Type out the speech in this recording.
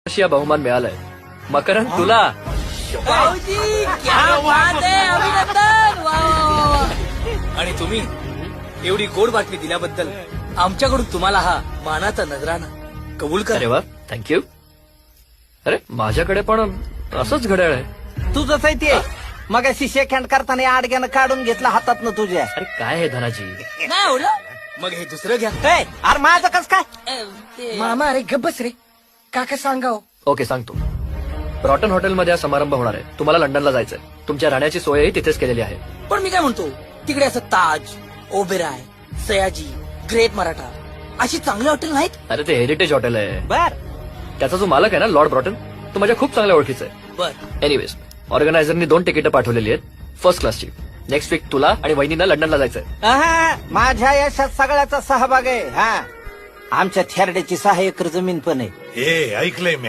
वर्षीय बहुमान मिळालाय. मकरंद तुला. भाऊजी क्या बात आहे, अभिनंदन. वा वा वा वा. आणि तुम्ही एवढी गोड बातमी दिल्याबद्दल आमच्याकडून तुम्हाला हा मानाचा नजराणा कबूल अरे करा. वा, थँक्यू. अरे माझ्याकडे पण असंच घड्याळ आहे. तुझंच आहे ते. मग शेक हँड करताना आडग्यानं काढून घेतला हातात ना तुझ्या. अरे काय आहे धनाजी. नाही एवढं. मग हे दुसरं घ्या. ए, अरे माझं कस काय. मामा अरे गब्बस रे, काका सांगाव. ओके सांगतो. ब्रॉटन हॉटेलमध्ये हा समारंभ होणार आहे. तुम्हाला लंडनला जायचंय. तुमच्या राहण्याची सोयही तिथेच केलेली आहे. पण मी काय म्हणतो, तिकडे असं ताज, ओबेराय, सयाजी, ग्रेट मराठा अशी चांगली हॉटेल नाहीत. अरे ते हेरिटेज हॉटेल आहे. बर त्याचा जो मालक आहे ना लॉर्ड ब्रॉटन, तो माझ्या खूप चांगल्या ओळखीचा आहे. बर. एनिवेज, ऑर्गनायझरनी 2 तिकीटं पाठवलेली आहेत फर्स्ट क्लासची. नेक्स्ट वीक तुला आणि वहिनीला लंडनला जायचंय. माझ्या यशात सगळ्याचा सहभाग आहे. हा, आमच्या थेरड्याची 6 एकर जमीन पण आहे. हे ऐकलंय मी.